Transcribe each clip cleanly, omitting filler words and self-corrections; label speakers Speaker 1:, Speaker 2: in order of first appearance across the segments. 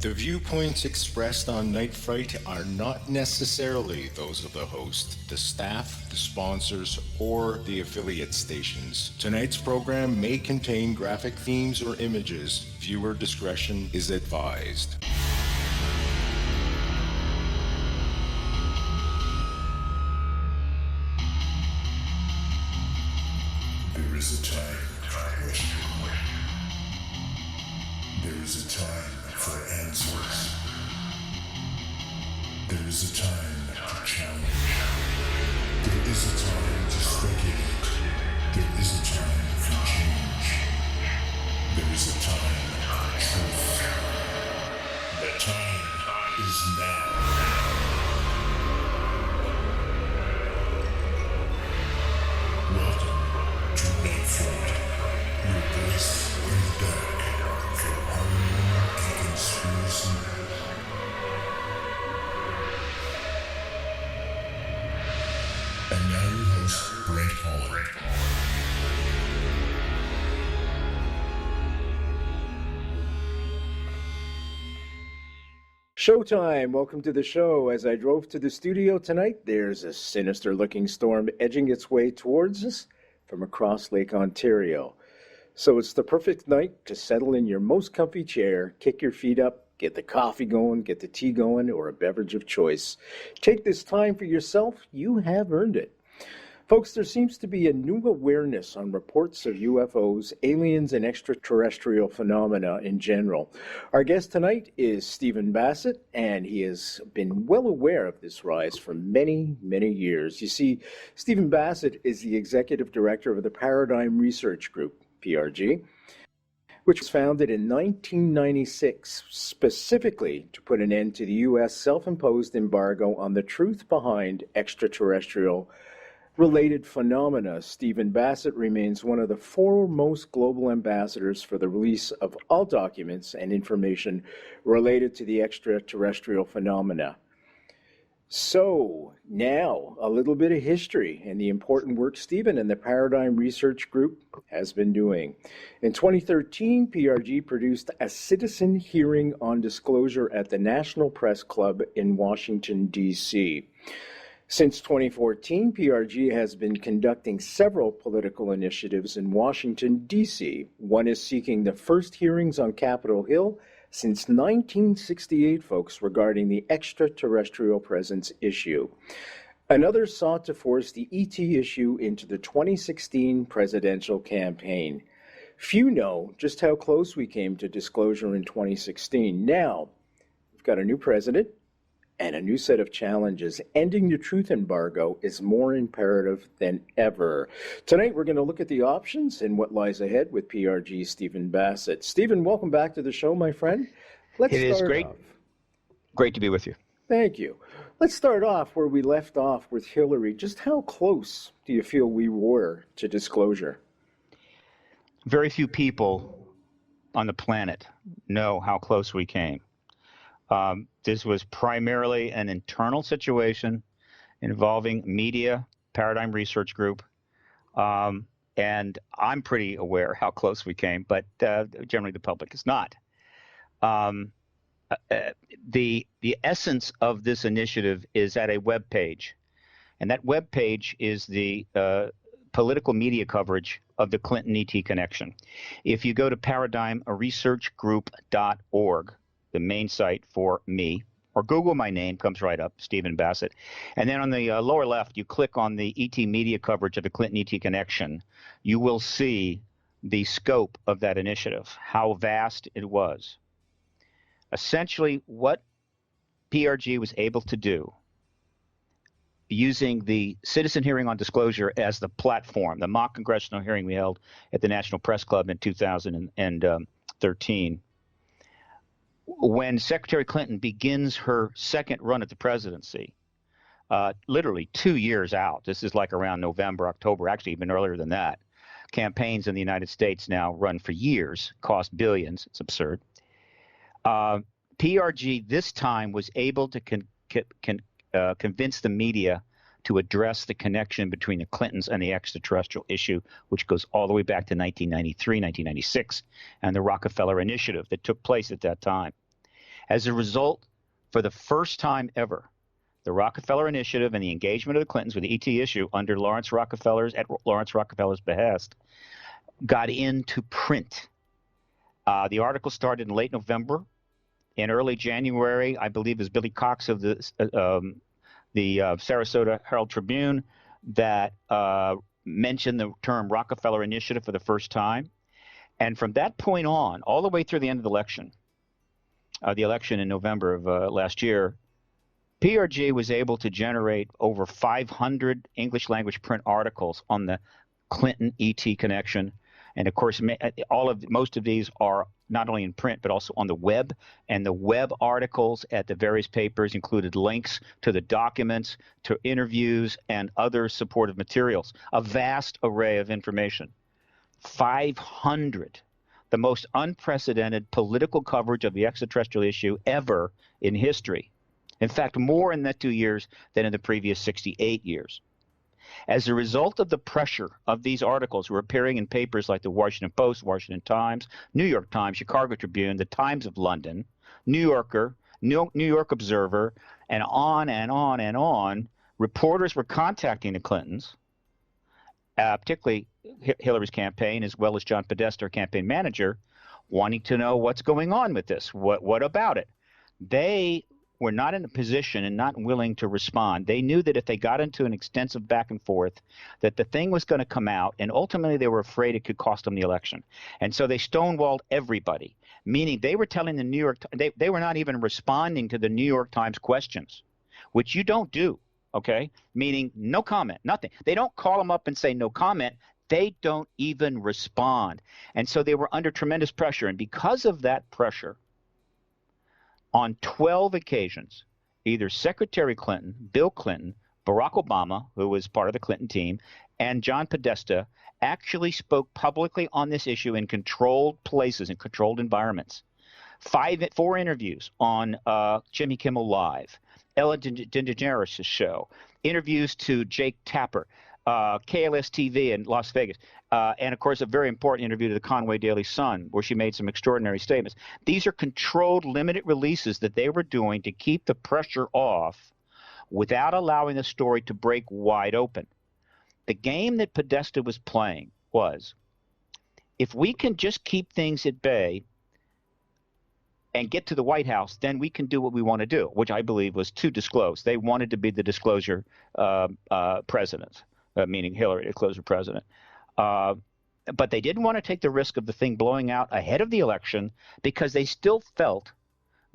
Speaker 1: The viewpoints expressed on Night Fright are not necessarily those of the host, the staff, the sponsors, or the affiliate stations. Tonight's program may contain graphic themes or images. Viewer discretion is advised.
Speaker 2: There is a time for question. There is a time for answers. There is a time to challenge. There is a time to speculate. There is a time for change. There is a time for truth. The time is now. Welcome to Night Fright, your voice in the dark for harmony and conspiracy. And now your host, Brent Holland.
Speaker 3: Showtime! Welcome to the show. As I drove to the studio tonight, there's a sinister-looking storm edging its way towards us from across Lake Ontario. So it's the perfect night to settle in your most comfy chair, kick your feet up, get the coffee going, get the tea going, or a beverage of choice. Take this time for yourself. You have earned it. Folks, there seems to be a new awareness on reports of UFOs, aliens, and extraterrestrial phenomena in general. Our guest tonight is Stephen Bassett, and he has been well aware of this rise for many, many years. You see, Stephen Bassett is the executive director of the Paradigm Research Group, PRG, which was founded in 1996 specifically to put an end to the U.S. self-imposed embargo on the truth behind extraterrestrial related phenomena. Stephen Bassett remains one of the foremost global ambassadors for the release of all documents and information related to the extraterrestrial phenomena. So, now, a little bit of history and the important work Stephen and the Paradigm Research Group has been doing. In 2013, PRG produced a citizen hearing on disclosure at the National Press Club in Washington, D.C. Since 2014, PRG has been conducting several political initiatives in Washington, D.C. One is seeking the first hearings on Capitol Hill since 1968, folks, regarding the extraterrestrial presence issue. Another sought to force the ET issue into the 2016 presidential campaign. Few know just how close we came to disclosure in 2016. Now, we've got a new president and a new set of challenges. Ending the truth embargo is more imperative than ever. Tonight, we're going to look at the options and what lies ahead with PRG Stephen Bassett. Stephen, welcome back to the show, my friend.
Speaker 4: It is great. Great to be with you.
Speaker 3: Thank you. Let's start off where we left off with Hillary. Just how close do you feel we were to disclosure?
Speaker 4: Very few people on the planet know how close we came. This was primarily an internal situation involving media, Paradigm Research Group, and I'm pretty aware how close we came, but generally the public is not. The essence of this initiative is at a web page, and that web page is the political media coverage of the Clinton ET connection. If you go to paradigmresearchgroup.org, the main site for me, or Google my name, comes right up, Stephen Bassett. And then on the lower left, you click on the ET media coverage of the Clinton ET connection. You will see the scope of that initiative, how vast it was. Essentially, what PRG was able to do, using the citizen hearing on disclosure as the platform, the mock congressional hearing we held at the National Press Club in 2013, when Secretary Clinton begins her second run at the presidency, literally 2 years out, this is like around November, October, actually even earlier than that. Campaigns in the United States now run for years, cost billions. It's absurd. PRG this time was able to convince the media to address the connection between the Clintons and the extraterrestrial issue, which goes all the way back to 1993, 1996, and the Rockefeller Initiative that took place at that time. As a result, for the first time ever, the Rockefeller Initiative and the engagement of the Clintons with the ET issue at Lawrence Rockefeller's behest got into print. The article started in late November. In early January, I believe, is Billy Cox of the Sarasota Herald Tribune that mentioned the term Rockefeller Initiative for the first time. And from that point on, all the way through the end of the election in November of last year, PRG was able to generate over 500 English language print articles on the Clinton ET connection. And of course, most of these are not only in print, but also on the web. And the web articles at the various papers included links to the documents, to interviews, and other supportive materials. A vast array of information. 500, the most unprecedented political coverage of the extraterrestrial issue ever in history. In fact, more in that 2 years than in the previous 68 years. As a result of the pressure of these articles were appearing in papers like the Washington Post, Washington Times, New York Times, Chicago Tribune, the Times of London, New Yorker, New York Observer, and on and on and on, reporters were contacting the Clintons, particularly Hillary's campaign, as well as John Podesta, her campaign manager, wanting to know what's going on with this. What about it? They were not in a position and not willing to respond. They knew that if they got into an extensive back and forth, that the thing was going to come out, and ultimately they were afraid it could cost them the election. And so they stonewalled everybody, meaning they were telling the New York – they were not even responding to the New York Times questions, which you don't do, okay, meaning no comment, nothing. They don't call them up and say no comment. They don't even respond. And so they were under tremendous pressure. And because of that pressure, on 12 occasions, either Secretary Clinton, Bill Clinton, Barack Obama, who was part of the Clinton team, and John Podesta actually spoke publicly on this issue in controlled places, in controlled environments. 4 interviews on Jimmy Kimmel Live, Ellen DeGeneres' show, interviews to Jake Tapper, KLS TV in Las Vegas, and, of course, a very important interview to the Conway Daily Sun, where she made some extraordinary statements. These are controlled, limited releases that they were doing to keep the pressure off without allowing the story to break wide open. The game that Podesta was playing was, if we can just keep things at bay and get to the White House, then we can do what we want to do, which I believe was to disclose. They wanted to be the disclosure president. Meaning Hillary, disclosure president. But they didn't want to take the risk of the thing blowing out ahead of the election because they still felt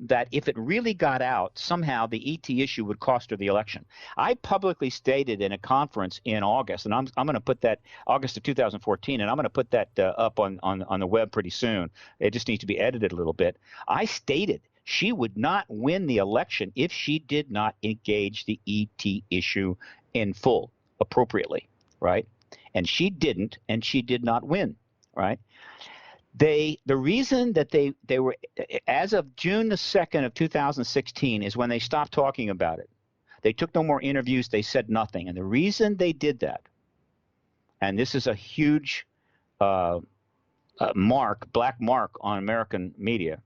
Speaker 4: that if it really got out, somehow the ET issue would cost her the election. I publicly stated in a conference in August, and I'm going to put that August of 2014, and I'm going to put that up on the web pretty soon. It just needs to be edited a little bit. I stated she would not win the election if she did not engage the ET issue in full, appropriately, right? And she didn't, and she did not win, right? The reason that they were, as of June the 2nd of 2016 is when they stopped talking about it. They took no more interviews. They said nothing. And the reason they did that, and this is a huge black mark on American media,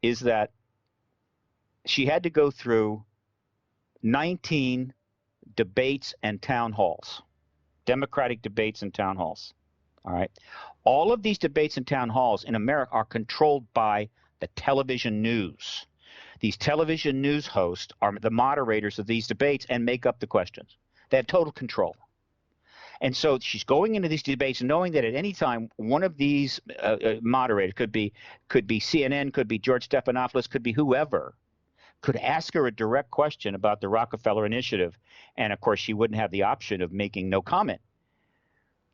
Speaker 4: is that she had to go through 19 debates and town halls, Democratic debates and town halls. All right. All of these debates and town halls in America are controlled by the television news. These television news hosts are the moderators of these debates and make up the questions. They have total control. And so she's going into these debates knowing that at any time one of these moderators could be CNN, could be George Stephanopoulos, could be whoever, could ask her a direct question about the Rockefeller Initiative. And, of course, she wouldn't have the option of making no comment.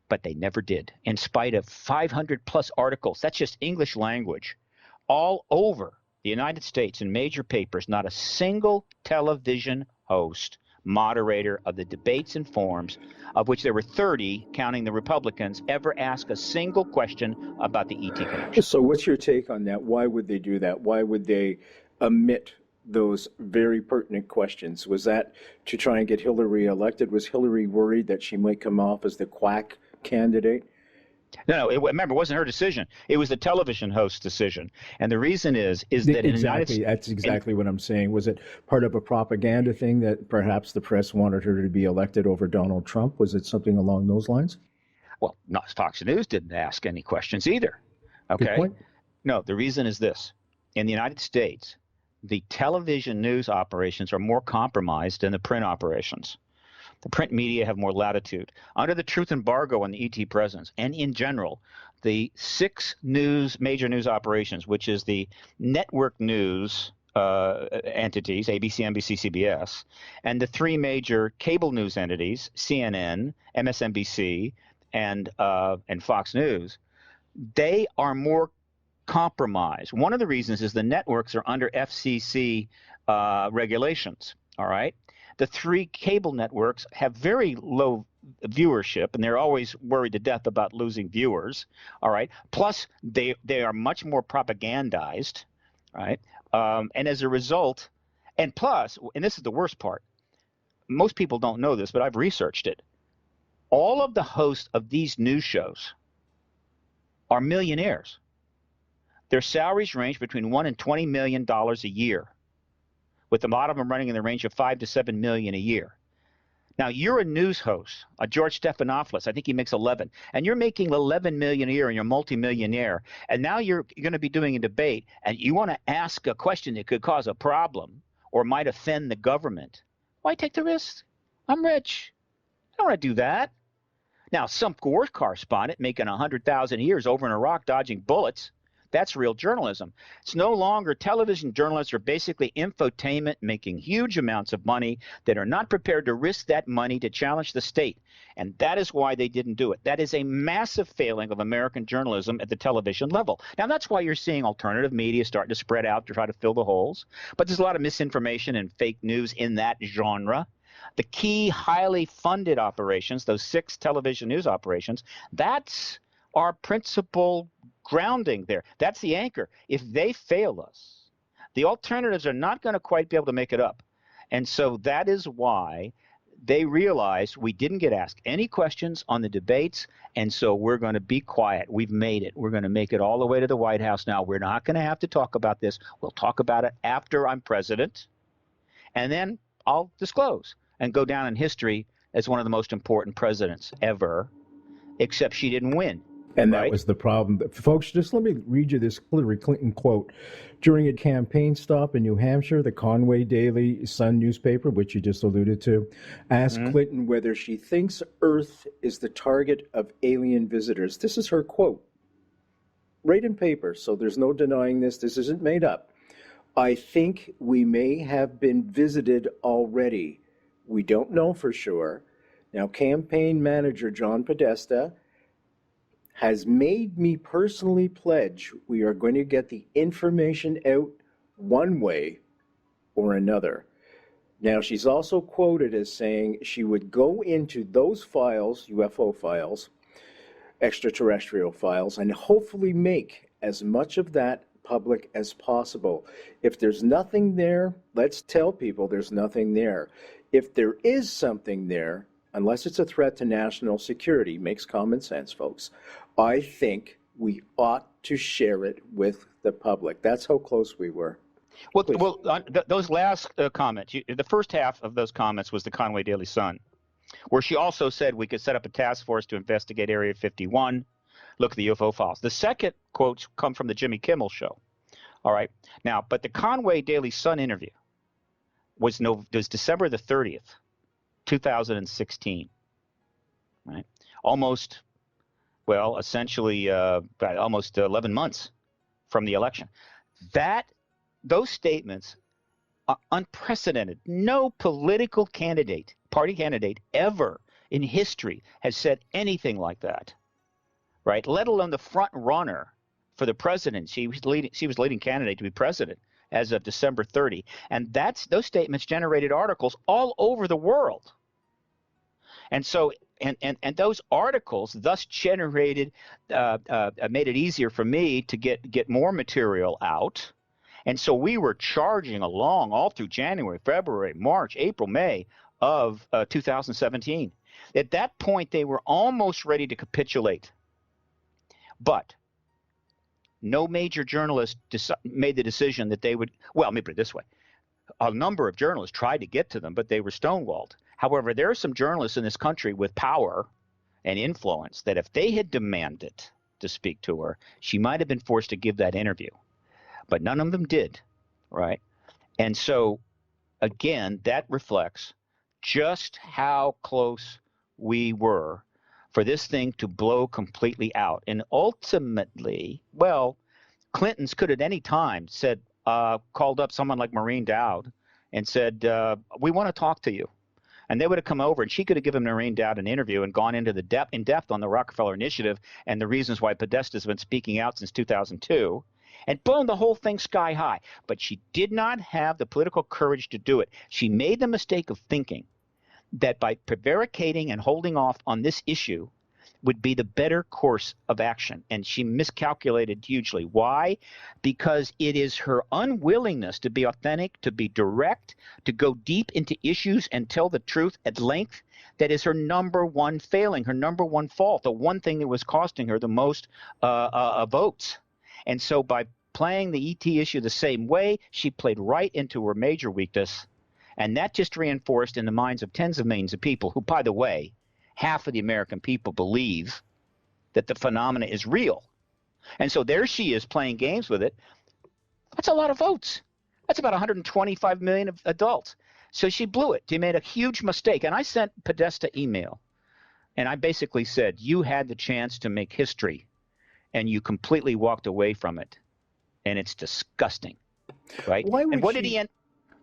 Speaker 4: But they never did, in spite of 500-plus articles. That's just English language. All over the United States in major papers, not a single television host, moderator of the debates and forums, of which there were 30, counting the Republicans, ever asked a single question about the ET connection.
Speaker 3: So what's your take on that? Why would they do that? Why would they omit those very pertinent questions? Was that to try and get Hillary elected? Was Hillary worried that she might come off as the quack candidate
Speaker 4: No, remember, it wasn't her decision. It was the television host's decision. And the reason is that in the United
Speaker 3: Exactly.
Speaker 4: States,
Speaker 3: That's exactly what I'm saying. Was it part of a propaganda thing that perhaps the press wanted her to be elected over Donald Trump? Was it something along those lines?
Speaker 4: well, not Fox News didn't ask any questions either.
Speaker 3: Good
Speaker 4: Okay.
Speaker 3: point.
Speaker 4: No, the reason is this. In the United States, the television news operations are more compromised than the print operations. The print media have more latitude. Under the truth embargo on the ET presence, and in general, the six major news operations, which is the network news entities, ABC, NBC, CBS, and the three major cable news entities, CNN, MSNBC, and Fox News, they are more compromised. One of the reasons is the networks are under FCC regulations, all right? The three cable networks have very low viewership, and they're always worried to death about losing viewers, all right? Plus, they are much more propagandized, right? And as a result, and plus, and this is the worst part, most people don't know this, but I've researched it. All of the hosts of these news shows are millionaires. Their salaries range between $1 and $20 million a year, with a lot of them running in the range of $5 to $7 million a year. Now, you're a news host, a George Stephanopoulos. I think he makes 11, and you're making 11 million a year, and you're a multimillionaire. And now you're going to be doing a debate, and you want to ask a question that could cause a problem or might offend the government. Why take the risk? I'm rich. I don't want to do that. Now, some war correspondent making 100,000 a year is over in Iraq dodging bullets. That's real journalism. It's no longer television journalists are basically infotainment making huge amounts of money that are not prepared to risk that money to challenge the state. And that is why they didn't do it. That is a massive failing of American journalism at the television level. Now, that's why you're seeing alternative media starting to spread out to try to fill the holes. But there's a lot of misinformation and fake news in that genre. The key highly funded operations, those 6 television news operations, that's our principal grounding there. That's the anchor. If they fail us, the alternatives are not going to quite be able to make it up. And so that is why they realized we didn't get asked any questions on the debates, and so we're going to be quiet. We've made it. We're going to make it all the way to the White House now. We're not going to have to talk about this. We'll talk about it after I'm president, and then I'll disclose and go down in history as one of the most important presidents ever, except she didn't win.
Speaker 3: And
Speaker 4: right?
Speaker 3: that was the problem. Folks, just let me read you this Hillary Clinton quote. During a campaign stop in New Hampshire, the Conway Daily Sun newspaper, which you just alluded to, asked Clinton whether she thinks Earth is the target of alien visitors. This is her quote, right in paper, so there's no denying this. This isn't made up. I think we may have been visited already. We don't know for sure. Now, campaign manager John Podesta has made me personally pledge we are going to get the information out one way or another. Now, she's also quoted as saying she would go into those files, UFO files, extraterrestrial files, and hopefully make as much of that public as possible. If there's nothing there, let's tell people there's nothing there. If there is something there, unless it's a threat to national security, makes common sense, folks, I think we ought to share it with the public. That's how close we were.
Speaker 4: Well, those last comments, the first half of those comments was the Conway Daily Sun, where she also said we could set up a task force to investigate Area 51, look at the UFO files. The second quotes come from the Jimmy Kimmel Show. All right. Now, but the Conway Daily Sun interview was December the 30th, 2016. Right. Essentially almost 11 months from the election. Those statements are unprecedented. No political party candidate ever in history has said anything like that, right? Let alone the front runner for the president. She was leading candidate to be president as of December 30. And those statements generated articles all over the world. And so, and those articles thus generated, made it easier for me to get more material out. And so we were charging along all through January, February, March, April, May of 2017. At that point, they were almost ready to capitulate. But no major journalist made the decision that they would, well, let me put it this way. A number of journalists tried to get to them, but they were stonewalled. However, there are some journalists in this country with power and influence that if they had demanded to speak to her, she might have been forced to give that interview. But none of them did, right? And so, again, that reflects just how close we were for this thing to blow completely out. And ultimately, well, Clinton's could at any time said, called up someone like Maureen Dowd and said, we want to talk to you. And they would have come over, and she could have given Maureen Dowd an interview and gone into the in depth on the Rockefeller Initiative and the reasons why Podesta has been speaking out since 2002, and blown the whole thing sky high. But she did not have the political courage to do it. She made the mistake of thinking that by prevaricating and holding off on this issue would be the better course of action. And she miscalculated hugely. Why? Because it is her unwillingness to be authentic, to be direct, to go deep into issues and tell the truth at length that is her number one failing, her number one fault, the one thing that was costing her the most votes. And so by playing the ET issue the same way, she played right into her major weakness. And that just reinforced in the minds of tens of millions of people who, by the way, half of the American people believe that the phenomena is real. And so there she is playing games with it. That's a lot of votes. That's about 125 million of adults. So she blew it. She made a huge mistake. And I sent Podesta email. And I basically said, you had the chance to make history, and you completely walked away from it. And it's disgusting. Right? And what did he end?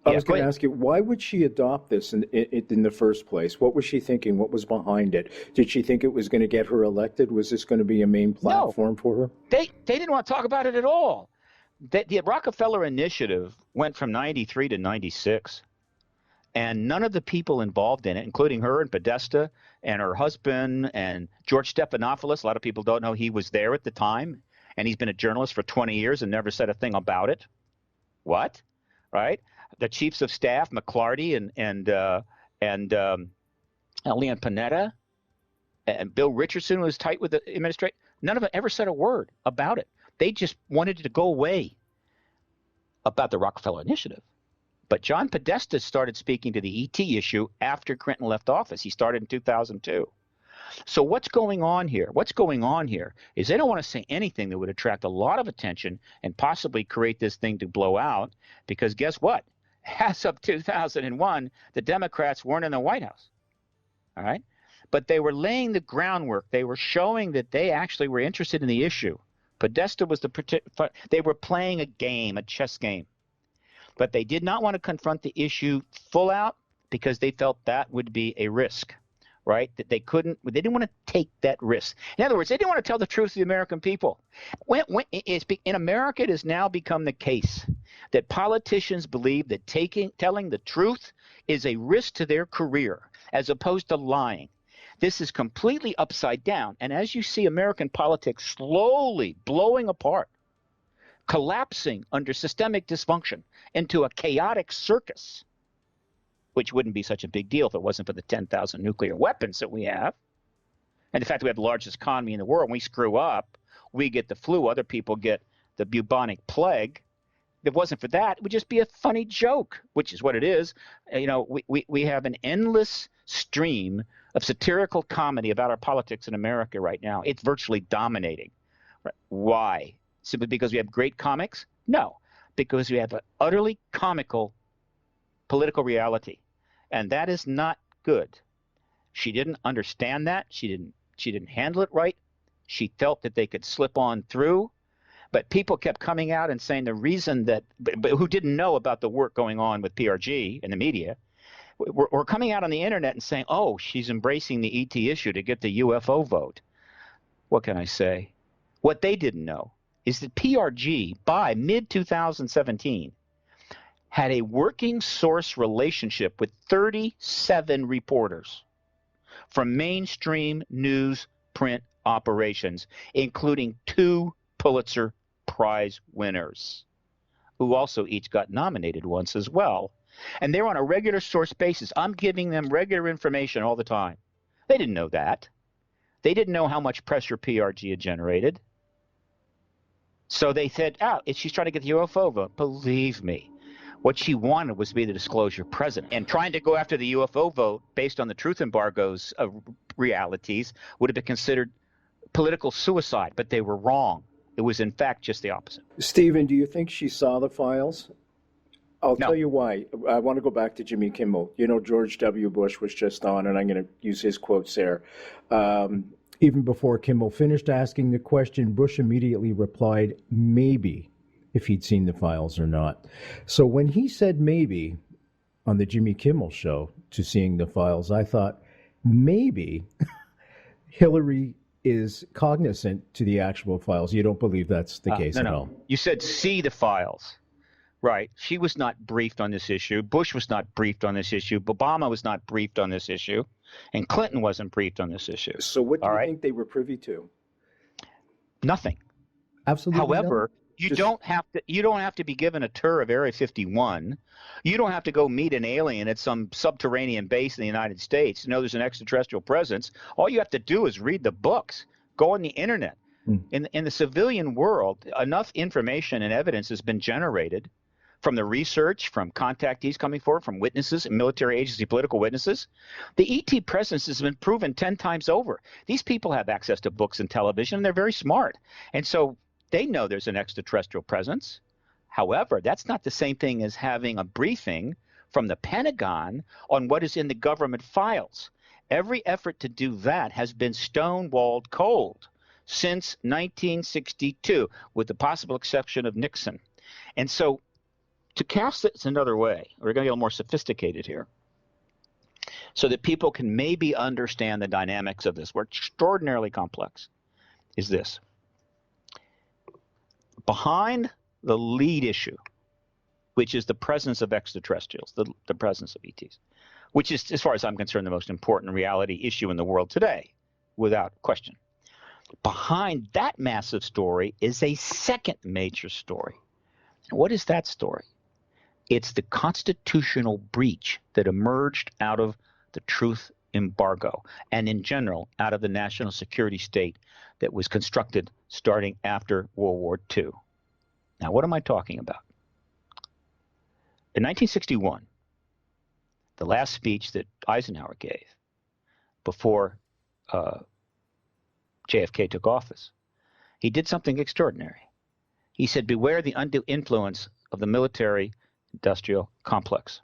Speaker 3: I was going to ask you, why would she adopt this in the first place? What was she thinking? What was behind it? Did she think it was going to get her elected? Was this going to be a main platform for her?
Speaker 4: They didn't want to talk about it at all. The Rockefeller Initiative went from 93 to 96, and none of the people involved in it, including her and Podesta and her husband and George Stephanopoulos, a lot of people don't know he was there at the time, and he's been a journalist for 20 years and never said a thing about it. What? Right? The chiefs of staff, McClarty and Leon Panetta and Bill Richardson, who was tight with the administration, none of them ever said a word about it. They just wanted it to go away about the Rockefeller Initiative. But John Podesta started speaking to the ET issue after Clinton left office. He started in 2002. So what's going on here? What's going on here is they don't want to say anything that would attract a lot of attention and possibly create this thing to blow out, because guess what? As of 2001, the Democrats weren't in the White House. All right? But they were laying the groundwork. They were showing that they actually were interested in the issue. Podesta was they were playing a game, a chess game. But they did not want to confront the issue full out because they felt that would be a risk. Right? That they didn't want to take that risk. In other words, they didn't want to tell the truth to the American people. In America, it has now become the case that politicians believe that telling the truth is a risk to their career as opposed to lying. This is completely upside down. And as you see American politics slowly blowing apart, collapsing under systemic dysfunction into a chaotic circus, which wouldn't be such a big deal if it wasn't for the 10,000 nuclear weapons that we have. And the fact that we have the largest economy in the world, when we screw up, we get the flu, other people get the bubonic plague. If it wasn't for that, it would just be a funny joke, which is what it is. You know, we have an endless stream of satirical comedy about our politics in America right now. It's virtually dominating. Right? Why? Simply because we have great comics? No, because we have an utterly comical political reality. And that is not good. She didn't understand that. She didn't handle it right. She felt that they could slip on through. But people kept coming out and saying the reason that but who didn't know about the work going on with PRG and the media were coming out on the internet and saying, oh, she's embracing the ET issue to get the UFO vote. What can I say? What they didn't know is that PRG, by mid-2017, had a working source relationship with 37 reporters from mainstream news print operations, including 2 Pulitzer Prize winners, who also each got nominated once as well. And they're on a regular source basis. I'm giving them regular information all the time. They didn't know that. They didn't know how much pressure PRG had generated. So they said, she's trying to get the UFO vote. Believe me, what she wanted was to be the disclosure president. And trying to go after the UFO vote based on the truth embargo's realities would have been considered political suicide, but they were wrong. It was, in fact, just the opposite.
Speaker 3: Stephen, do you think she saw the files? I'll
Speaker 4: No.
Speaker 3: tell you why. I want to go back to Jimmy Kimmel. You know, George W. Bush was just on, and I'm going to use his quotes there. Even before Kimmel finished asking the question, Bush immediately replied, maybe, if he'd seen the files or not. So when he said maybe on the Jimmy Kimmel show to seeing the files, I thought, maybe Hillary is cognizant to the actual files. You don't believe that's the case at all?
Speaker 4: You said see the files. Right. She was not briefed on this issue. Bush was not briefed on this issue. Obama was not briefed on this issue. And Clinton wasn't briefed on this issue.
Speaker 3: So what do you think they were privy to?
Speaker 4: Nothing.
Speaker 3: Absolutely
Speaker 4: However,
Speaker 3: nothing?
Speaker 4: you don't have to be given a tour of Area 51. You don't have to go meet an alien at some subterranean base in the United States to know there's an extraterrestrial presence. All you have to do is read the books, go on the internet. In the civilian world, enough information and evidence has been generated from the research, from contactees coming forward, from witnesses, military agency, political witnesses. The ET presence has been proven 10 times over. These people have access to books and television, and they're very smart. And so they know there's an extraterrestrial presence. However, that's not the same thing as having a briefing from the Pentagon on what is in the government files. Every effort to do that has been stonewalled cold since 1962, with the possible exception of Nixon. And so to cast this another way, we're going to get a little more sophisticated here, so that people can maybe understand the dynamics of this. We're extraordinarily complex, is this. Behind the lead issue, which is the presence of extraterrestrials, the presence of ETs, which is, as far as I'm concerned, the most important reality issue in the world today, without question. Behind that massive story is a second major story. What is that story? It's the constitutional breach that emerged out of the truth embargo and, in general, out of the national security state that was constructed starting after World War II. Now, what am I talking about? In 1961, the last speech that Eisenhower gave before JFK took office, he did something extraordinary. He said, beware the undue influence of the military-industrial complex.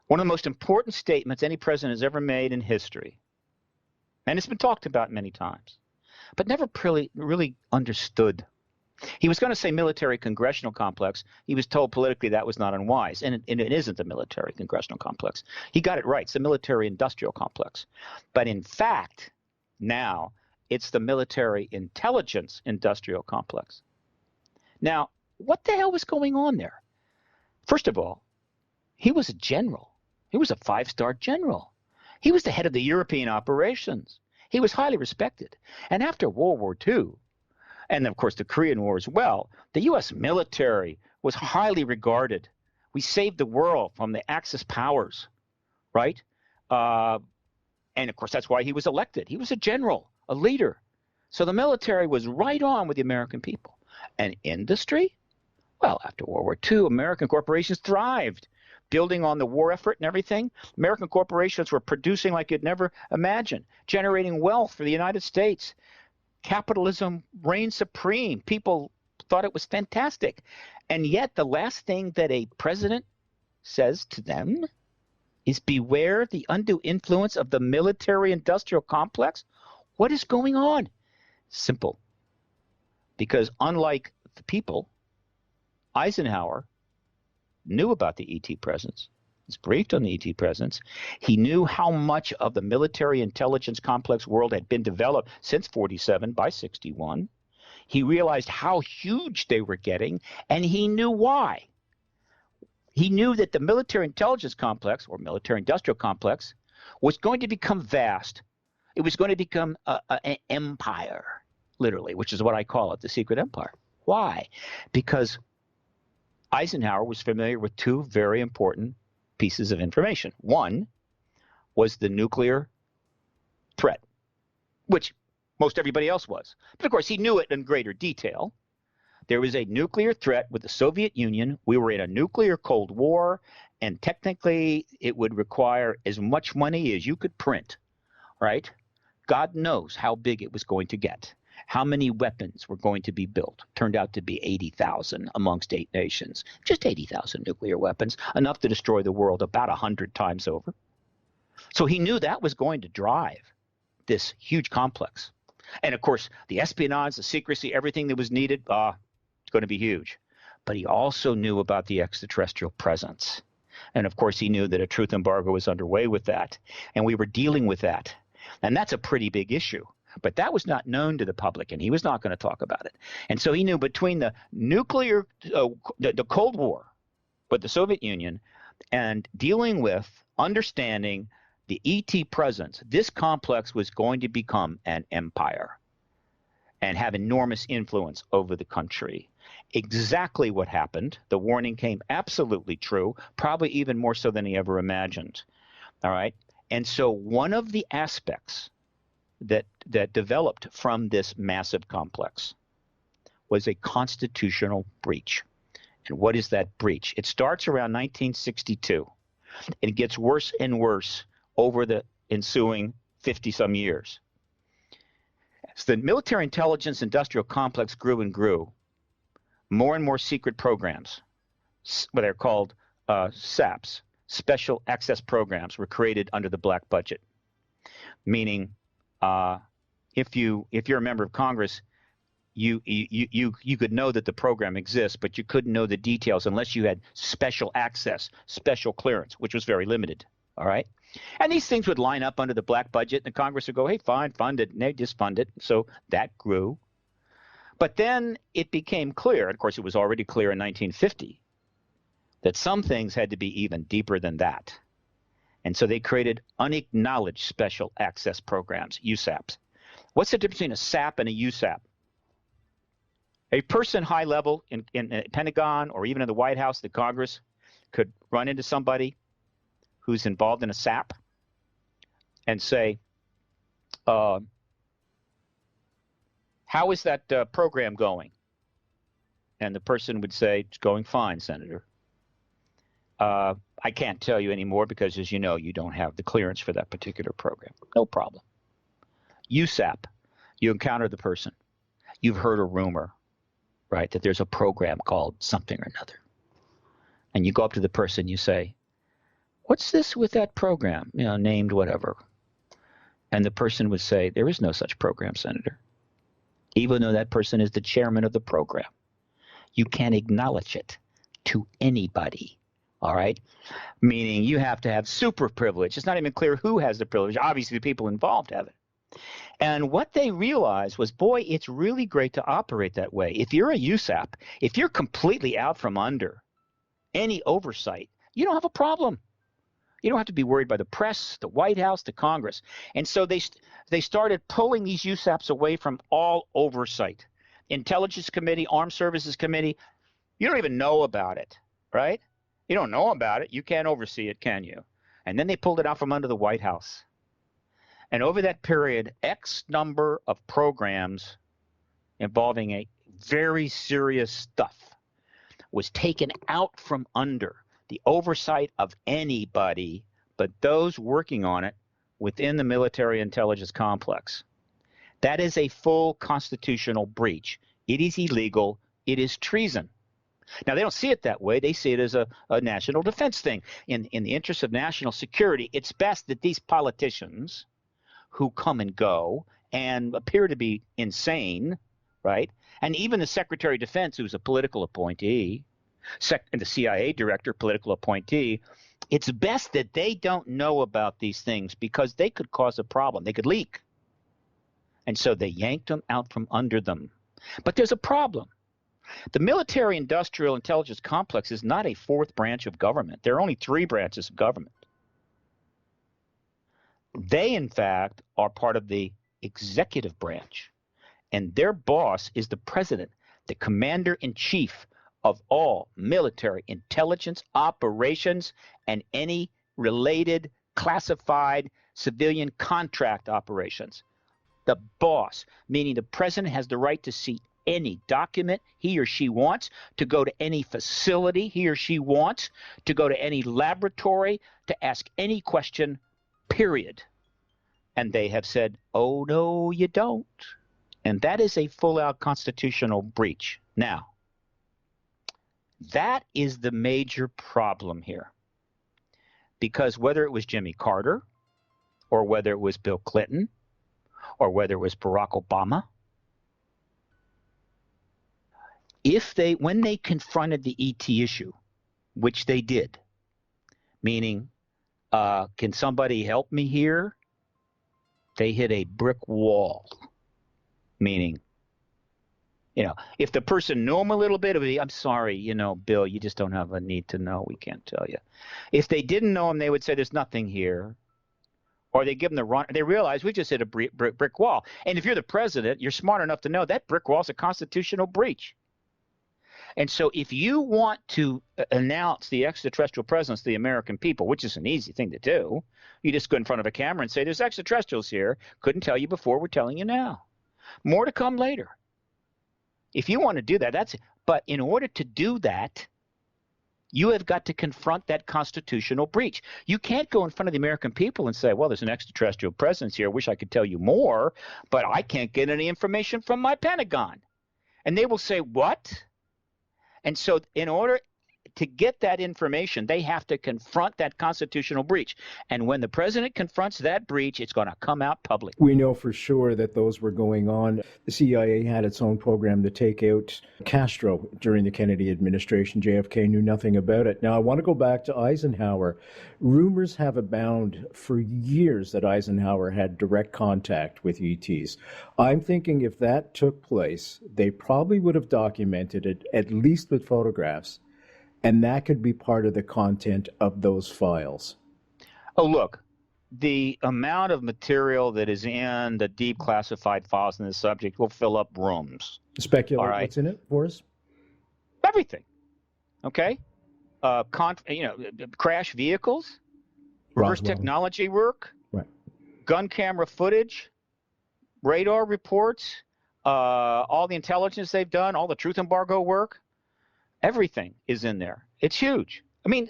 Speaker 4: One of the most important statements any president has ever made in history, and it's been talked about many times, but never really understood. He was going to say military congressional complex. He was told politically that was not unwise, and it isn't the military congressional complex. He got it right. It's the military industrial complex. But in fact, now it's the military intelligence industrial complex. Now, what the hell was going on there? First of all, he was a general. He was a 5-star general. He was the head of the European operations. He was highly respected. And after World War II, and of course the Korean War as well, the U.S. military was highly regarded. We saved the world from the Axis powers, right? And of course that's why he was elected. He was a general, a leader. So the military was right on with the American people. And industry? Well, after World War II, American corporations thrived, building on the war effort and everything. American corporations were producing like you'd never imagine, generating wealth for the United States. Capitalism reigned supreme. People thought it was fantastic. And yet the last thing that a president says to them is beware the undue influence of the military-industrial complex. What is going on? Simple. Because unlike the people, Eisenhower knew about the ET presence. He's briefed on the ET presence. He knew how much of the military intelligence complex world had been developed since 47 by 61. He realized how huge they were getting, and he knew why. He knew that the military intelligence complex, or military industrial complex, was going to become vast. It was going to become an empire, literally, which is what I call it, the secret empire. Why? Because Eisenhower was familiar with two very important pieces of information. One was the nuclear threat, which most everybody else was. But of course, he knew it in greater detail. There was a nuclear threat with the Soviet Union. We were in a nuclear Cold War, and technically it would require as much money as you could print, right? God knows how big it was going to get, how many weapons were going to be built. Turned out to be 80,000 amongst 8 nations. Just 80,000 nuclear weapons, enough to destroy the world about 100 times over. So he knew that was going to drive this huge complex. And, of course, the espionage, the secrecy, everything that was needed, it's going to be huge. But he also knew about the extraterrestrial presence. And, of course, he knew that a truth embargo was underway with that. And we were dealing with that. And that's a pretty big issue. But that was not known to the public, and he was not going to talk about it. And so he knew between the nuclear, the Cold War with the Soviet Union and dealing with understanding the ET presence, this complex was going to become an empire and have enormous influence over the country. Exactly what happened. The warning came absolutely true, probably even more so than he ever imagined. All right. And so one of the aspects that developed from this massive complex was a constitutional breach. And what is that breach? It starts around 1962. And it gets worse and worse over the ensuing 50-some years. As the military intelligence industrial complex grew and grew, more and more secret programs, what are called SAPs, Special Access Programs, were created under the black budget. Meaning, if you're a member of Congress, you could know that the program exists, but you couldn't know the details unless you had special access, special clearance, which was very limited. All right. And these things would line up under the black budget, and the Congress would go, hey, fine, fund it. And they just fund it. So that grew. But then it became clear, and of course it was already clear in 1950, that some things had to be even deeper than that. And so they created unacknowledged special access programs, USAPs. What's the difference between a SAP and a USAP? A person high level in the Pentagon or even in the White House, the Congress, could run into somebody who's involved in a SAP and say, how is that program going? And the person would say, it's going fine, Senator. I can't tell you anymore because, as you know, you don't have the clearance for that particular program. No problem. USAP, you encounter the person. You've heard a rumor, right, that there's a program called something or another. And you go up to the person, you say, what's this with that program, named whatever? And the person would say, there is no such program, Senator. Even though that person is the chairman of the program. You can't acknowledge it to anybody. All right? Meaning you have to have super privilege. It's not even clear who has the privilege. Obviously, the people involved have it. And what they realized was, boy, it's really great to operate that way. If you're a USAP, if you're completely out from under any oversight, you don't have a problem. You don't have to be worried by the press, the White House, the Congress. And so they started pulling these USAPs away from all oversight. Intelligence Committee, Armed Services Committee, you don't even know about it, right? You don't know about it. You can't oversee it, can you? And then they pulled it out from under the White House. And over that period, X number of programs involving a very serious stuff was taken out from under the oversight of anybody but those working on it within the military intelligence complex. That is a full constitutional breach. It is illegal. It is treason. Now, they don't see it that way. They see it as a national defense thing. In the interest of national security, it's best that these politicians who come and go and appear to be insane, right? And even the Secretary of Defense, who's a political appointee, and the CIA director, political appointee, it's best that they don't know about these things because they could cause a problem. They could leak. And so they yanked them out from under them. But there's a problem. The military industrial intelligence complex is not a fourth branch of government. There are only 3 branches of government. They, in fact, are part of the executive branch. And their boss is the president, the commander-in-chief of all military intelligence operations and any related classified civilian contract operations. The boss, meaning the president, has the right to see any document he or she wants, to go to any facility he or she wants, to go to any laboratory, to ask any question, period. And they have said, oh, no, you don't. And that is a full-out constitutional breach. Now, that is the major problem here. Because whether it was Jimmy Carter, or whether it was Bill Clinton, or whether it was Barack Obama, when they confronted the ET issue, which they did, meaning, can somebody help me here? They hit a brick wall, meaning, if the person knew him a little bit, it would be, I'm sorry, Bill, you just don't have a need to know. We can't tell you. If they didn't know him, they would say there's nothing here. Or they give them the wrong, they realize we just hit a brick wall. And if you're the president, you're smart enough to know that brick wall is a constitutional breach. And so if you want to announce the extraterrestrial presence of the American people, which is an easy thing to do, you just go in front of a camera and say, there's extraterrestrials here. Couldn't tell you before, we're telling you now. More to come later. If you want to do that, that's it. But in order to do that, you have got to confront that constitutional breach. You can't go in front of the American people and say, well, there's an extraterrestrial presence here. I wish I could tell you more, but I can't get any information from my Pentagon. And they will say, what? And so in order to get that information, they have to confront that constitutional breach. And when the president confronts that breach, it's going to come out public.
Speaker 3: We know for sure that those were going on. The CIA had its own program to take out Castro during the Kennedy administration. JFK knew nothing about it. Now, I want to go back to Eisenhower. Rumors have abounded for years that Eisenhower had direct contact with ETs. I'm thinking if that took place, they probably would have documented it, at least with photographs. And that could be part of the content of those files.
Speaker 4: Oh, look, the amount of material that is in the deep classified files in this subject will fill up rooms.
Speaker 3: Speculate what's in it for us?
Speaker 4: Everything. Okay? Crash vehicles, reverse technology work,
Speaker 3: right,
Speaker 4: gun camera footage, radar reports, all the intelligence they've done, all the truth embargo work. Everything is in there. It's huge. I mean,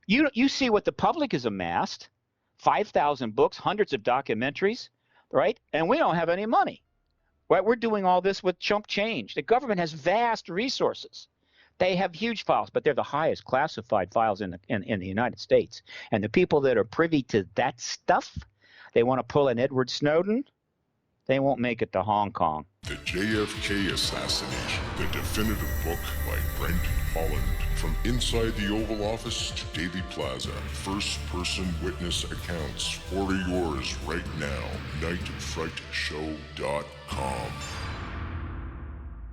Speaker 4: you see what the public has amassed, 5,000 books, hundreds of documentaries, right? And we don't have any money, right? We're doing all this with chump change. The government has vast resources. They have huge files, but they're the highest classified files in the United States. And the people that are privy to that stuff, they want to pull an Edward Snowden, they won't make it to Hong Kong.
Speaker 2: The JFK Assassination, the definitive book by Brent Holland. From inside the Oval Office to Daily Plaza, first-person witness accounts. Order yours right now. nightfrightshow.com.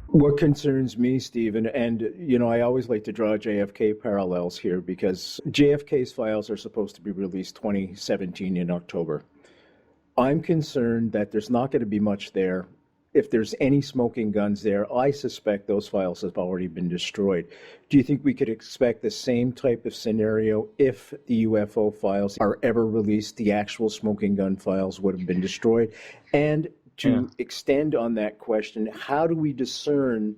Speaker 3: What concerns me, Stephen, and, I always like to draw JFK parallels here because JFK's files are supposed to be released 2017 in October. I'm concerned that there's not going to be much there. If there's any smoking guns there, I suspect those files have already been destroyed. Do you think we could expect the same type of scenario if the UFO files are ever released, the actual smoking gun files would have been destroyed? And to extend on that question, how do we discern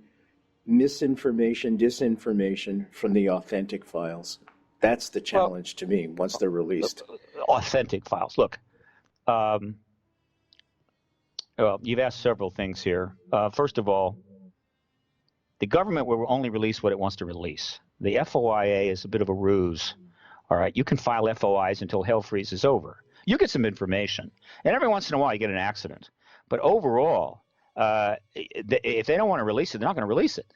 Speaker 3: misinformation, disinformation from the authentic files? That's the challenge to me once they're released.
Speaker 4: Authentic files. Look. Well, you've asked several things here. First of all, the government will only release what it wants to release. The FOIA is a bit of a ruse. All right, you can file FOIs until hell freezes over. You get some information, and every once in a while you get an accident. But overall, if they don't want to release it, they're not going to release it.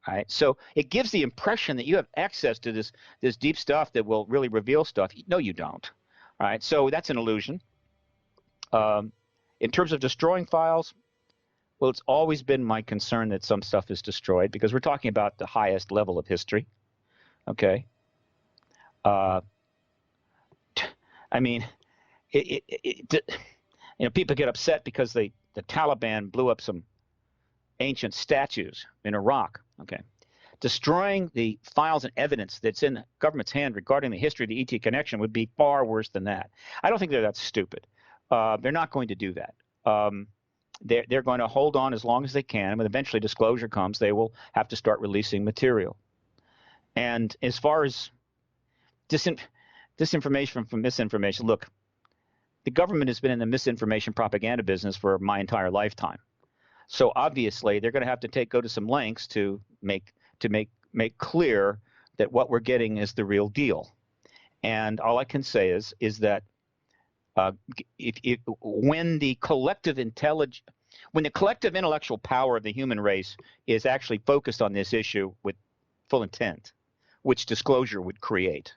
Speaker 4: All right, so it gives the impression that you have access to this deep stuff that will really reveal stuff. No, you don't. All right, so that's an illusion. In terms of destroying files, well, it's always been my concern that some stuff is destroyed because we're talking about the highest level of history. Okay. I mean, people get upset because the Taliban blew up some ancient statues in Iraq. Okay. Destroying the files and evidence that's in the government's hand regarding the history of the ET connection would be far worse than that. I don't think they're that stupid. They're not going to do that. they're going to hold on as long as they can. When eventually disclosure comes, they will have to start releasing material. And as far as disinformation from misinformation, look, the government has been in the misinformation propaganda business for my entire lifetime. So obviously, they're going to have to go to some lengths to make clear that what we're getting is the real deal. And all I can say is that when the collective intellectual power of the human race is actually focused on this issue with full intent, which disclosure would create,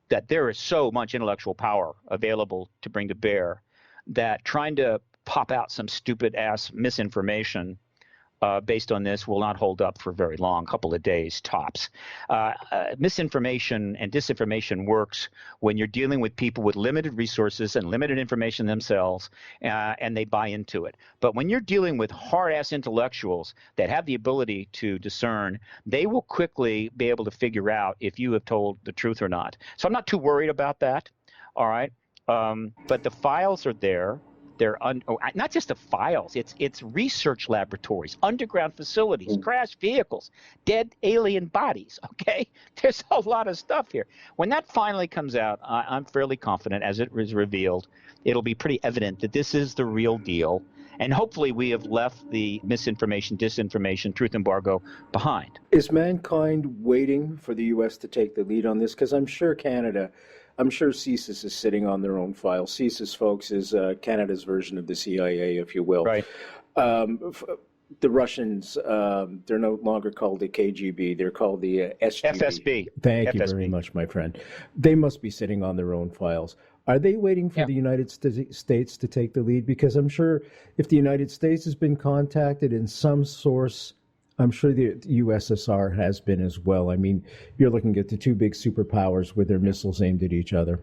Speaker 4: that there is so much intellectual power available to bring to bear that trying to pop out some stupid ass misinformation based on this will not hold up for very long, a couple of days tops. Misinformation and disinformation works when you're dealing with people with limited resources and limited information themselves, and they buy into it. But when you're dealing with hard-ass intellectuals that have the ability to discern, they will quickly be able to figure out if you have told the truth or not. So I'm not too worried about that, all right? But the files are there. They're not just the files. It's research laboratories, underground facilities, crashed vehicles, dead alien bodies. Okay, there's a lot of stuff here. When that finally comes out, I'm fairly confident, as it is revealed, it'll be pretty evident that this is the real deal, and hopefully we have left the misinformation, disinformation, truth embargo behind.
Speaker 3: Is mankind waiting for the U.S. to take the lead on this? Because I'm sure CSIS is sitting on their own file. CSIS, folks, is Canada's version of the CIA, if you will.
Speaker 4: Right.
Speaker 3: The Russians, they're no longer called the KGB. They're called the SGB.
Speaker 4: FSB.
Speaker 3: Thank you very much, my friend. They must be sitting on their own files. Are they waiting for the United States to take the lead? Because I'm sure if the United States has been contacted in some source, I'm sure the USSR has been as well. I mean, you're looking at the two big superpowers with their missiles aimed at each other.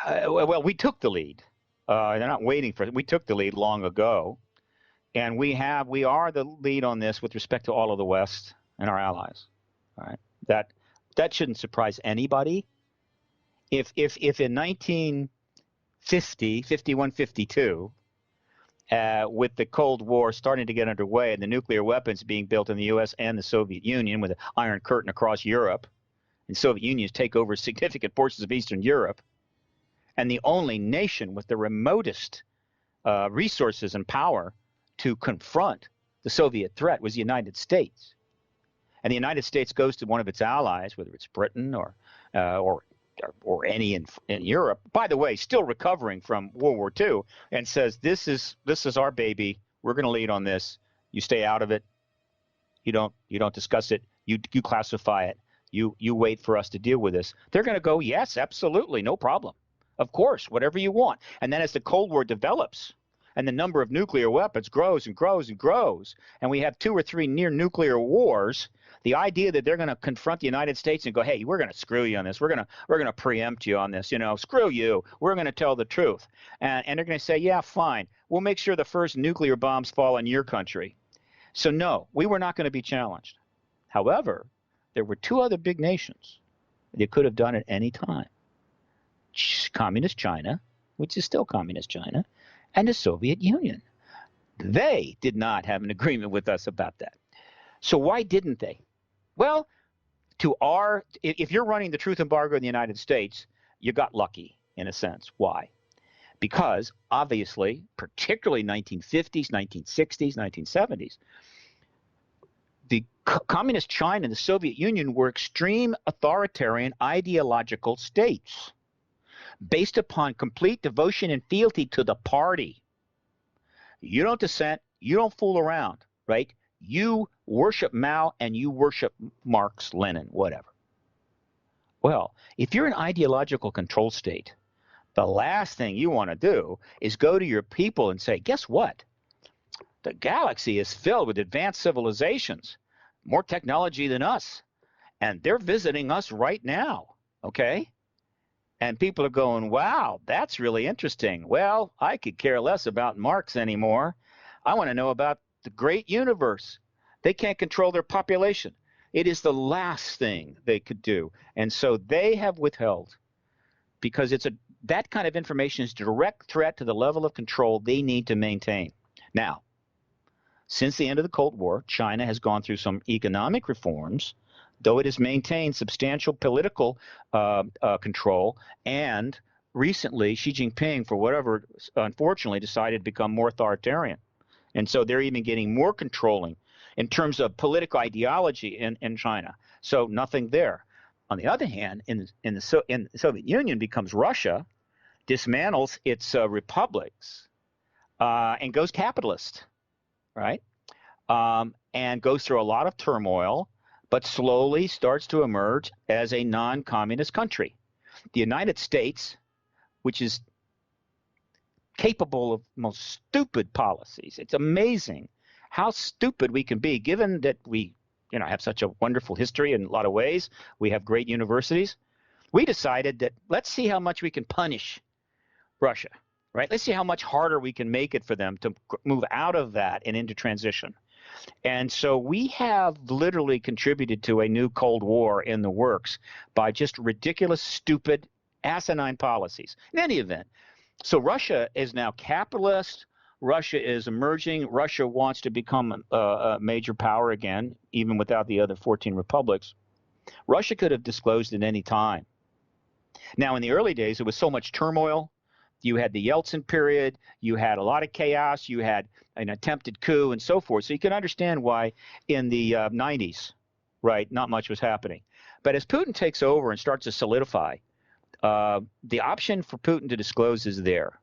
Speaker 4: Well, we took the lead. They're not waiting for it. We took the lead long ago, and we are the lead on this with respect to all of the West and our allies. All right, that shouldn't surprise anybody. If in 1950, 51, 52. With the Cold War starting to get underway and the nuclear weapons being built in the U.S. and the Soviet Union with an Iron Curtain across Europe, and Soviet Union take over significant portions of Eastern Europe, and the only nation with the remotest resources and power to confront the Soviet threat was the United States. And the United States goes to one of its allies, whether it's Britain or any in Europe, by the way, still recovering from World War II, and says, this is our baby. We're going to lead on this. You stay out of it. You don't discuss it. You classify it. You wait for us to deal with this. They're going to go, yes, absolutely, no problem. Of course, whatever you want. And then as the Cold War develops and the number of nuclear weapons grows and grows and grows, and we have 2 or 3 near nuclear wars, the idea that they're going to confront the United States and go, hey, we're going to screw you on this. We're going to preempt you on this. Screw you. We're going to tell the truth. And they're going to say, yeah, fine. We'll make sure the first nuclear bombs fall on your country. So no, we were not going to be challenged. However, there were 2 other big nations that could have done it any time. Communist China, which is still Communist China, and the Soviet Union. They did not have an agreement with us about that. So why didn't they? Well, if you're running the truth embargo in the United States, you got lucky in a sense. Why? Because obviously, particularly 1950s, 1960s, 1970s, the Communist China and the Soviet Union were extreme authoritarian ideological states based upon complete devotion and fealty to the party. You don't dissent. You don't fool around, right? You worship Mao and you worship Marx, Lenin, whatever. Well, if you're an ideological control state, the last thing you want to do is go to your people and say, guess what? The galaxy is filled with advanced civilizations, more technology than us, and they're visiting us right now, okay? And people are going, wow, that's really interesting. Well, I could care less about Marx anymore. I want to know about the great universe. They can't control their population. It is the last thing they could do. And so they have withheld because it's that kind of information is a direct threat to the level of control they need to maintain. Now, since the end of the Cold War, China has gone through some economic reforms, though it has maintained substantial political control. And recently, Xi Jinping, for whatever, unfortunately, decided to become more authoritarian. And so they're even getting more controlling in terms of political ideology in China. So nothing there. On the other hand, in the Soviet Union becomes Russia, dismantles its republics, and goes capitalist, right? And goes through a lot of turmoil, but slowly starts to emerge as a non-communist country. The United States, which is capable of most stupid policies. It's amazing how stupid we can be, given that we have such a wonderful history in a lot of ways. We have great universities. We decided that let's see how much we can punish Russia, right? Let's see how much harder we can make it for them to move out of that and into transition. And so we have literally contributed to a new Cold War in the works by just ridiculous, stupid, asinine policies. In any event, so Russia is now capitalist. Russia is emerging. Russia wants to become a major power again, even without the other 14 republics. Russia could have disclosed at any time. Now, in the early days, there was so much turmoil. You had the Yeltsin period. You had a lot of chaos. You had an attempted coup and so forth. So you can understand why in the 90s, right, not much was happening. But as Putin takes over and starts to solidify, the option for Putin to disclose is there.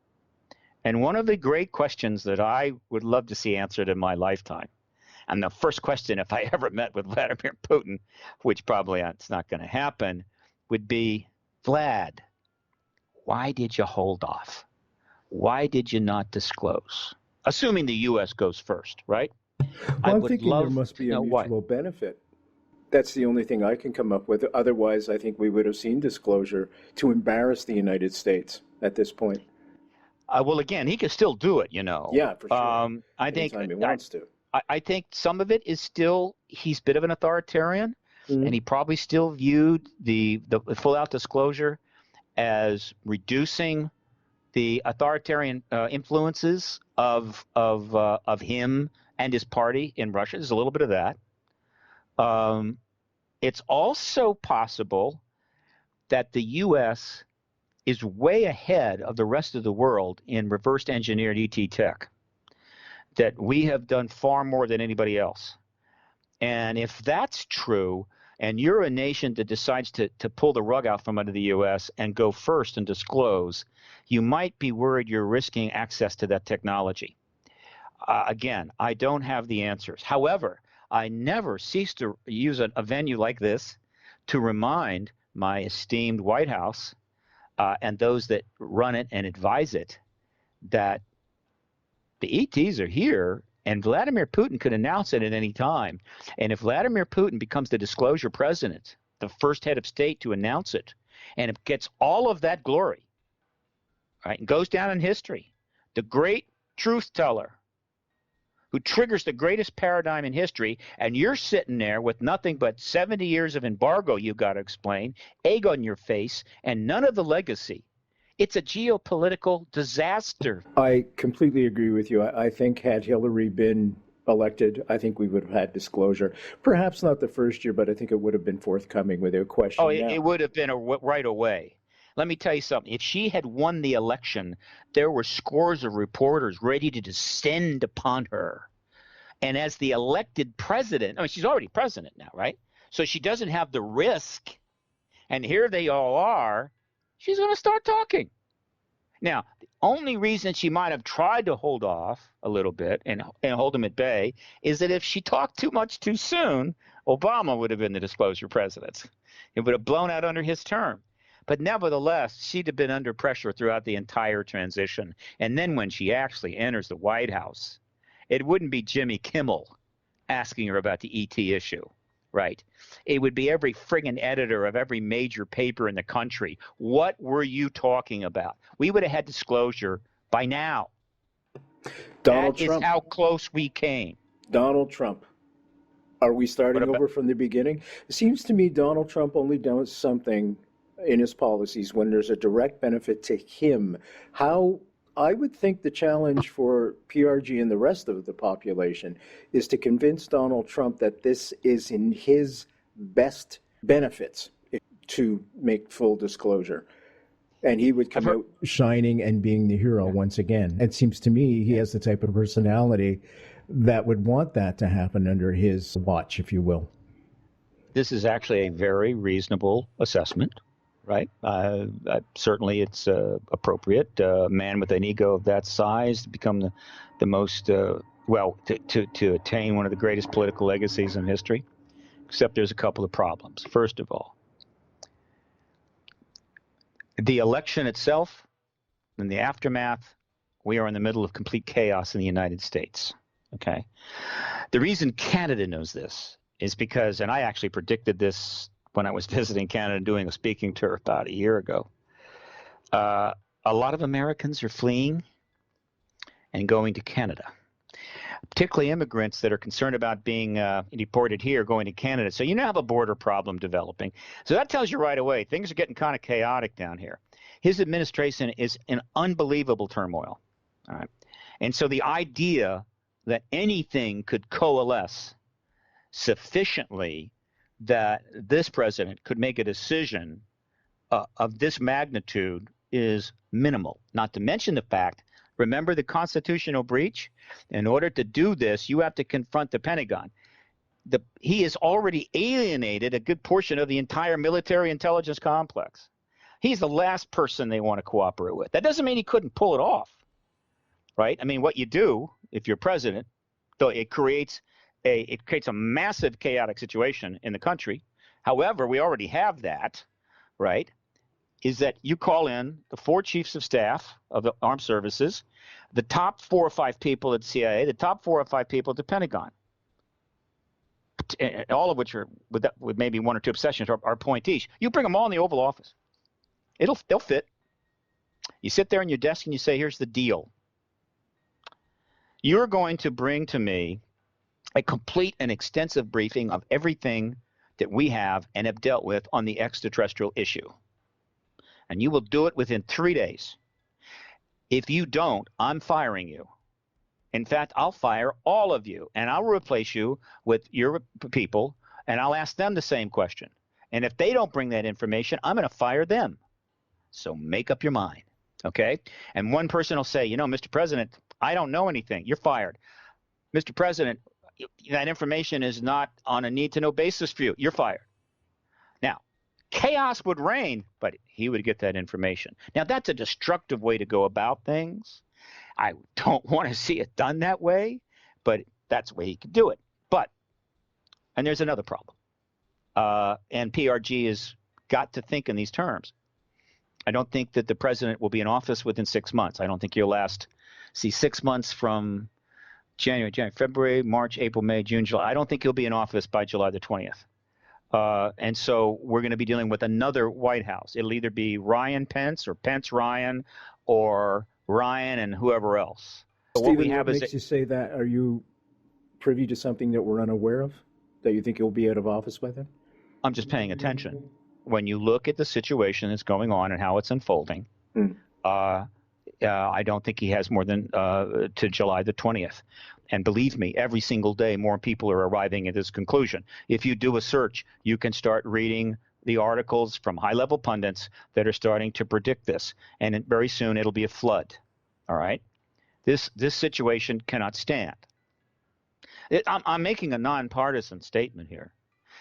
Speaker 4: And one of the great questions that I would love to see answered in my lifetime, and the first question if I ever met with Vladimir Putin, which probably it's not going to happen, would be, Vlad, why did you hold off? Why did you not disclose? Assuming the U.S. goes first, right?
Speaker 3: Well, I'm thinking there must be a mutual benefit. That's the only thing I can come up with. Otherwise, I think we would have seen disclosure to embarrass the United States at this point.
Speaker 4: Well, again, he could still do it,
Speaker 3: Yeah, for sure.
Speaker 4: I think
Speaker 3: anytime he wants to.
Speaker 4: I think some of it is still he's a bit of an authoritarian, and he probably still viewed the full-out disclosure as reducing the authoritarian influences of him and his party in Russia. There's a little bit of that. It's also possible that the U.S. is way ahead of the rest of the world in reverse engineered ET tech, that we have done far more than anybody else. And if that's true, and you're a nation that decides to pull the rug out from under the U.S. and go first and disclose, you might be worried you're risking access to that technology. Again, I don't have the answers. However, I never cease to use a venue like this to remind my esteemed White House and those that run it and advise it that the ETs are here, and Vladimir Putin could announce it at any time. And if Vladimir Putin becomes the disclosure president, the first head of state to announce it, and it gets all of that glory, right, and goes down in history, the great truth teller who triggers the greatest paradigm in history, and you're sitting there with nothing but 70 years of embargo you've got to explain, egg on your face, and none of the legacy. It's a geopolitical disaster.
Speaker 3: I completely agree with you. I think had Hillary been elected, I think we would have had disclosure. Perhaps not the first year, but I think it would have been forthcoming without question.
Speaker 4: Oh, it would have been right away. Let me tell you something. If she had won the election, there were scores of reporters ready to descend upon her. And as the elected president, I mean, she's already president now, right? So she doesn't have the risk. And here they all are. She's going to start talking. Now, the only reason she might have tried to hold off a little bit and hold him at bay is that if she talked too much too soon, Obama would have been the disclosure president. It would have blown out under his term. But nevertheless, she'd have been under pressure throughout the entire transition. And then when she actually enters the White House, it wouldn't be Jimmy Kimmel asking her about the ET issue, right? It would be every friggin' editor of every major paper in the country. What were you talking about? We would have had disclosure by now.
Speaker 3: Donald
Speaker 4: Trump. That is how close we came.
Speaker 3: Donald Trump. Are we starting over from the beginning? It seems to me Donald Trump only does something in his policies when there's a direct benefit to him. How I would think the challenge for PRG and the rest of the population is to convince Donald Trump that this is in his best benefits to make full disclosure. And he would come out shining and being the hero once again. It seems to me he has the type of personality that would want that to happen under his watch, if you will.
Speaker 4: This is actually a very reasonable assessment, right? Certainly it's appropriate. A man with an ego of that size to become the most, to attain one of the greatest political legacies in history, except there's a couple of problems. First of all, the election itself and the aftermath, we are in the middle of complete chaos in the United States, okay? The reason Canada knows this is because, and I actually predicted this when I was visiting Canada doing a speaking tour about a year ago, a lot of Americans are fleeing and going to Canada, particularly immigrants that are concerned about being deported here, going to Canada. So you now have a border problem developing. So that tells you right away things are getting kind of chaotic down here. His administration is in unbelievable turmoil. All right. And so the idea that anything could coalesce sufficiently that this president could make a decision of this magnitude is minimal, not to mention the fact, remember the constitutional breach? In order to do this, you have to confront the Pentagon. He has already alienated a good portion of the entire military intelligence complex. He's the last person they want to cooperate with. That doesn't mean he couldn't pull it off, right? I mean, what you do if you're president, though it creates a massive chaotic situation in the country. However, we already have that, right? Is that you call in the 4 chiefs of staff of the armed services, the top 4 or 5 people at CIA, the top 4 or 5 people at the Pentagon, all of which are, with maybe 1 or 2 exceptions, are appointees. You bring them all in the Oval Office. They'll fit. You sit there on your desk and you say, here's the deal. You're going to bring to me a complete and extensive briefing of everything that we have and have dealt with on the extraterrestrial issue. And you will do it within 3 days. If you don't, I'm firing you. In fact, I'll fire all of you, and I'll replace you with your people, and I'll ask them the same question. And if they don't bring that information, I'm going to fire them. So make up your mind, okay? And one person will say, Mr. President, I don't know anything. You're fired. Mr. President, that information is not on a need-to-know basis for you. You're fired. Now, chaos would reign, but he would get that information. Now, that's a destructive way to go about things. I don't want to see it done that way, but that's the way he could do it. And there's another problem. And PRG has got to think in these terms. I don't think that the president will be in office within 6 months. I don't think he'll last, 6 months from January, February, March, April, May, June, July. I don't think he'll be in office by July the 20th. And so we're going to be dealing with another White House. It'll either be Ryan Pence or Pence Ryan or Ryan and whoever else. So
Speaker 3: Stephen, what makes you say that? Are you privy to something that we're unaware of, that you think he'll be out of office by then?
Speaker 4: I'm just paying attention. When you look at the situation that's going on and how it's unfolding, I don't think he has more than to July the 20th. And believe me, every single day more people are arriving at this conclusion. If you do a search, you can start reading the articles from high-level pundits that are starting to predict this. And very soon it'll be a flood. All right? This situation cannot stand. I'm making a nonpartisan statement here.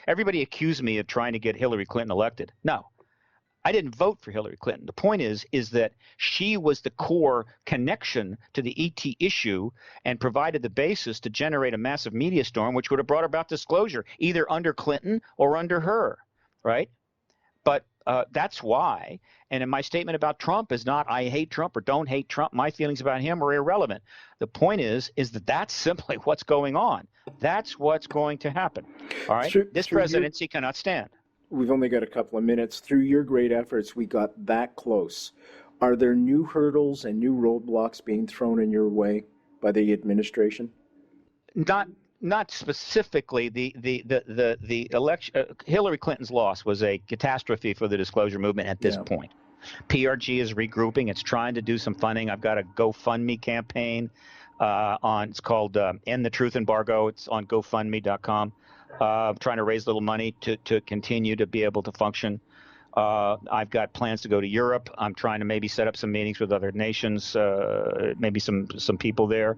Speaker 4: Everybody accused me of trying to get Hillary Clinton elected. No. I didn't vote for Hillary Clinton. The point is that she was the core connection to the ET issue and provided the basis to generate a massive media storm, which would have brought about disclosure, either under Clinton or under her, right? But that's why. And in my statement about Trump is not I hate Trump or don't hate Trump. My feelings about him are irrelevant. The point is that that's simply what's going on. That's what's going to happen. All right? This presidency cannot stand.
Speaker 3: We've only got a couple of minutes. Through your great efforts, we got that close. Are there new hurdles and new roadblocks being thrown in your way by the administration?
Speaker 4: Not not specifically. The election, Hillary Clinton's loss was a catastrophe for the disclosure movement at this point. PRG is regrouping. It's trying to do some funding. I've got a GoFundMe campaign it's called End the Truth Embargo. It's on GoFundMe.com. Trying to raise a little money to continue to be able to function. I've got plans to go to Europe. I'm trying to maybe set up some meetings with other nations, maybe some people there,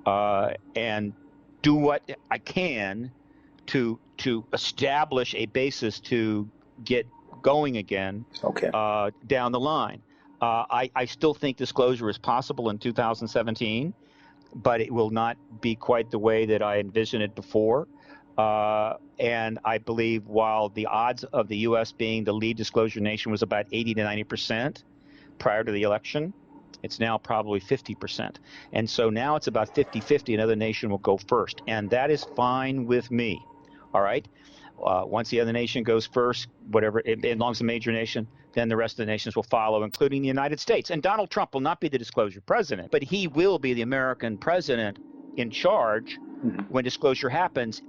Speaker 4: and do what I can to establish a basis to get going again down the line. I still think disclosure is possible in 2017, but it will not be quite the way that I envisioned it before. And I believe while the odds of the U.S. being the lead disclosure nation was about 80 to 90% prior to the election, it's now probably 50%. And so now it's about 50-50. Another nation will go first. And that is fine with me. All right. Once the other nation goes first, whatever, as long as a major nation, then the rest of the nations will follow, including the United States. And Donald Trump will not be the disclosure president, but he will be the American president in charge when disclosure happens,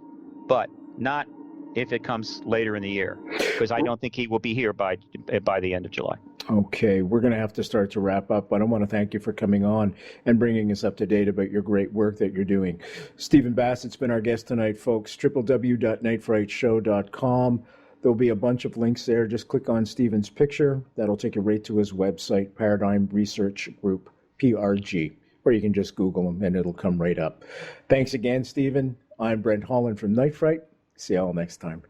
Speaker 4: but not if it comes later in the year, because I don't think he will be here by the end of July. Okay, we're going to have to start to wrap up, but I want to thank you for coming on and bringing us up to date about your great work that you're doing. Stephen Bassett's been our guest tonight, folks. www.nightfrightshow.com. There'll be a bunch of links there. Just click on Stephen's picture. That'll take you right to his website, Paradigm Research Group, PRG, or you can just Google him and it'll come right up. Thanks again, Stephen. I'm Brent Holland from Night Fright. See you all next time.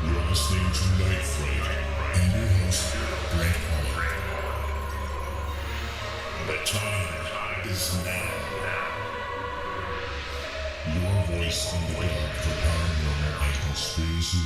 Speaker 2: You're listening to Night Fright and your host, Brent Holland. The time is now. Your voice on the guard for paranormal and conspiracy.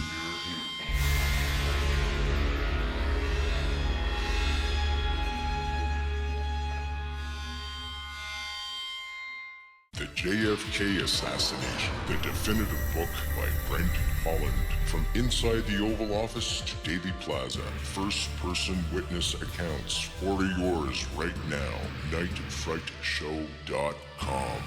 Speaker 5: The JFK Assassination, the definitive book by Brent Holland. From inside the Oval Office to Daily Plaza, first-person witness accounts. Order yours right now, nightfrightshow.com.